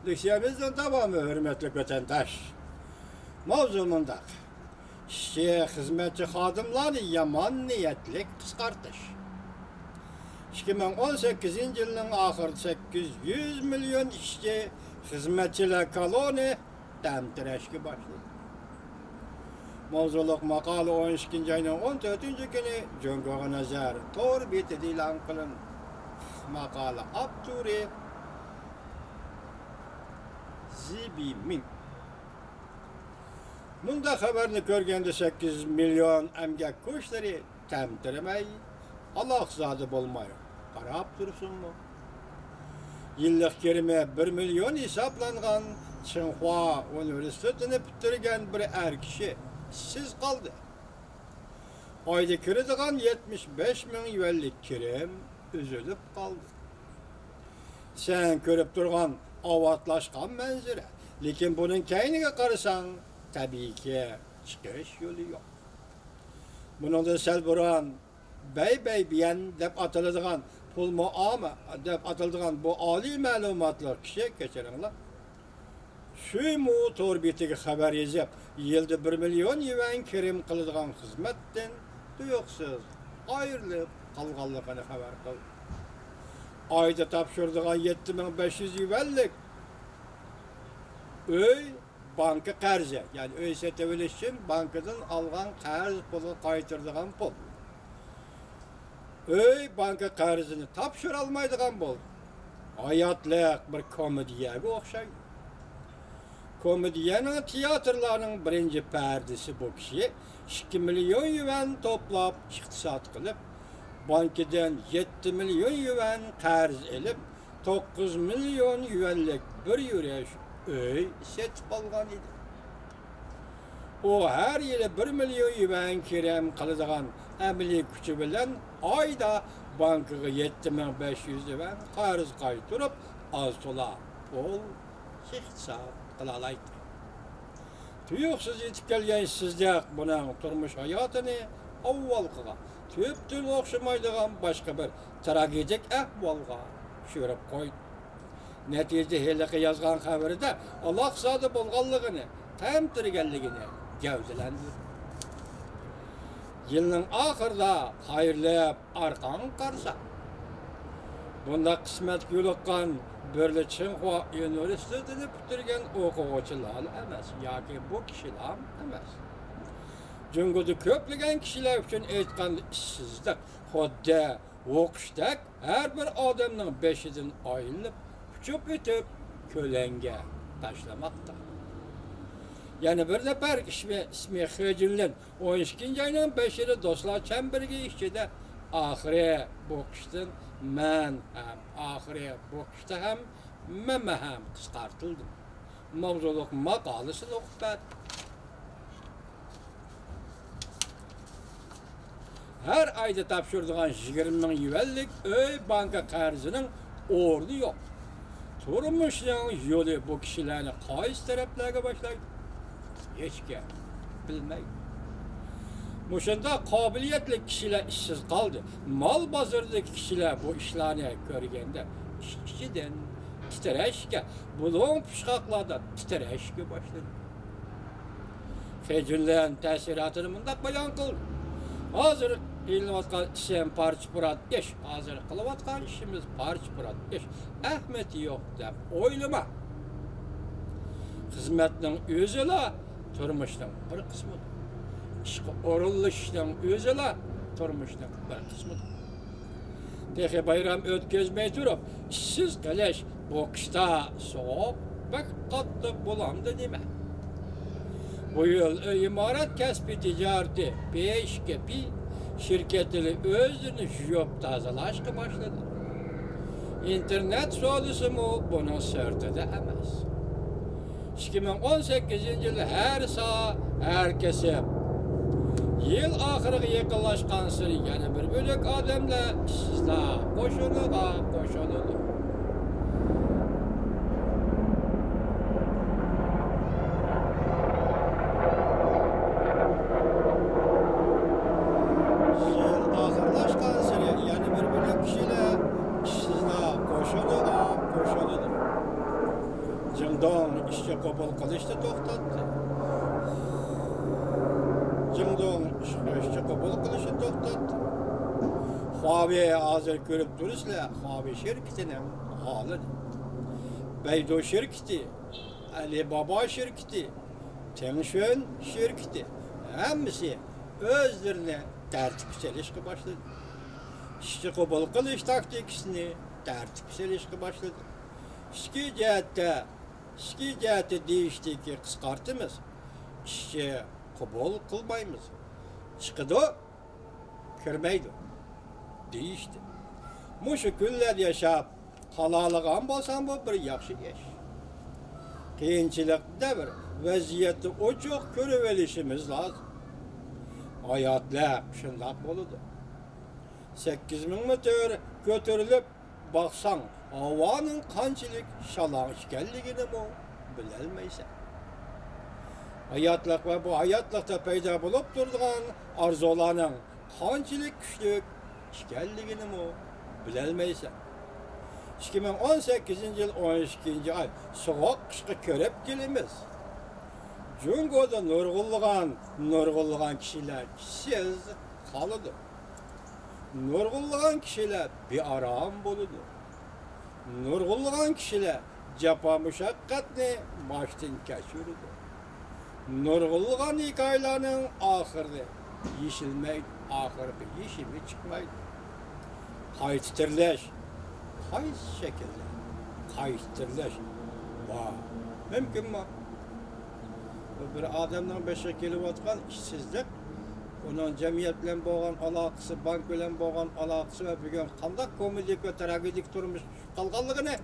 Lüksiyemizden tamamı hürmetli vatandaş. Mavzumunda işçi, hizmetçi xadimları yaman niyetlik kıskartış. 2018 yılının ahır 800 milyon işçi, hizmetçiler koloni temtireşki başladı. Mavzuluk makalı 12. ayının 14. günü Cungoğa nazar tor biti dilan kılın. Makalı Abduri Zibimin. Bunda haberini görgende 8 milyon emgek kuşları temtiremey, Allah zadı bolmayı qarab dursun mu? Yıllık kerime 1 milyon hesaplanğan Çinhua Üniversitesini bitirgen bir er kişi işsiz kaldı. Ayda kirediğen 75 min yuvellik kirim üzülüp kaldı. Sen görüp durgan avatlaşkan menzire. Lekin bunun keynine karısan tabii ki çıkış yolu yok. Bunun da selburan bey biyen dep atıldıgan pul muama dep atıldıgan bu ali malumatlar kişi geçerenler. Şu mu torbitigi haber yazıp yılda 1 milyon yuvan kirim kılıdığan hizmetten duyuksuz ayrılıp kalganlıqını haber kıldı. Ayda tapşırdığan 7500 yuvanlık öy banka qarzı, yani öy seteviliş için bankadan algan qarz pulu qaytırdığan pul. Öy banka qarzını tapşır almaydıgan bol. Hayatlık bir komediyaga okşaydı. Komediyanın tiyatrlarının birinci perdesi bu kişi 2 milyon yuvan toplap iqtisat kılıp bankadan 7 milyon yuvan qarz elip 9 milyon yuvanlık bir yürüyüş öy setip algan idi. O her yılı 1 milyon yuvan kirem kılıdığan emli küçü bilen ayda bankaga 7500 yuvan qarz qaytırıp az tola ol iqtisat kılalaydı. Tuyuksuz yetip gelgen sizde bunun turmuş hayatını avvalkıga tüptül okşamaydıgan başka bir tragedik ahvalga şörüp koydu. Neticede heliki yazgan haberi de Allah zadı bolganlığını, temtirgenligini gevdelendirdi. Yılın ahırda hayırlayıp arkan karsa. Bunda kısmet yoluqqan böyle Çinhua Üniversitesini bitirgen okuğuçular emas, yoki bu kişiler emas. Cungudu köplegen kişiler için aytgan işsizlik, xuddi o'qishdak her bir odamning beshidan aylanib, uçup ötüp kölenge taşlamakta. Yani bir nefar ismi Xejinlen 12. ayının 5'inde dostlar çembirge işçide ahire bu kıştın men hem ahire bu kışta hem meme hem kıskartıldım. Mavzuluk makalesini okup ben. Her ayda tapşırdığan 20 bin yuvellik öy banka qarzının ordu yok. Turmuşun yolu bu kişilerini qaysi taraflarga başlaydı? Hiç kim bilmeydi. Muşunda kabiliyetli kişiler işsiz kaldı. Mal bazırdaki kişiler bu işlerini görgende işçiden titreşke, bulun pişkaklarda titreşke başladı. Fecünlerin tesiratını bundak bayan kıldı. Hazır ilinvatkan işim parçıpırat geç. Hazır kılıvatkan işimiz parçıpırat geç. Ahmeti yok dep oylama. Hizmetinin özüla turmuşdan bir kısmıdır. İşki oruluşdan özüla turmuşdan bir kısmıdır. Tehi bayram ötközmey durup, işsiz keleş bu kışta soğuk bek katlı bulandı deme. Bu yıl imaret kesbi ticareti 5 kepi şirketleri özünü jüyop tazalaşkı başladı. İnternet sorusu mu bunun sırtıda emas. 2018 yılı her sağa herkese yıl ahırı yakınlaşkan sırı yani bir bölük adamla sizler koşuluğa koşululu. Jingdong işçi qabul qilishni to'xtatdi. Jingdong işçi qabul qilishni to'xtatdi. Huawei hozir ko'rib turibsizlar, Huawei şirketining holi. Baidu şirketi, Alibaba şirketi, Tencent şirketi hammasi o'zlarini tartib solishga boshladi. İşçi qabul qilish taktikasini tartib solishga boshladi. İşki jihati deyishdiki qisqartimiz, ishchi qabul qilmaymiz. Chiqidi, kirmaydi deyishdi. Mushu kunlar yashab qalaligan bo'lsam bu bir yaxshi ish. Qiyinchilikda bir vaziyatni ochiq ko'rib olishimiz lozim. Hayotlar shundoq bo'ladi. 8000 metr ko'tarilib baqsang, havoning qanchalik shalong ekanligini bilolmaysan. Hayotlik va bu hayotlikda paydo bo'lib turgan orzularning qanchalik kuchli ekanligini bilolmaysan. 2018-yil 12-oy sovuq qishga ko'rib kelamiz. Jungoda nurg'ulg'an kishilar siz qoladi. Nurg'ulg'an kishilar bearom bo'ladi. Nurg'ulg'an kishilar jafo mushaqqatni boshdan kechiradi. Nurg'ulg'an hikoyalarning oxiri yeshilmaydi, oxirgi yeshimi chiqmaydi. Qayta tirlash, qaysi shaklda qayta tirlash mumkinmi? Bir odamning boshiga kelayotgan ishsizlik, uning jamiyat bilan bo'lgan aloqasi, bank bilan bo'lgan aloqasi va bugun qanday ko'ngillik va tragedik turmush qolganligini,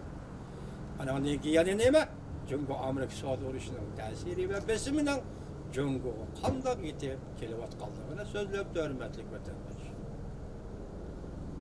ana undan keyin nima? Jungo Amerika savdo urushining ta'siri va bisimining Jungoga qanday yetib kelayotganligini so'zlab hurmatli vatandosh.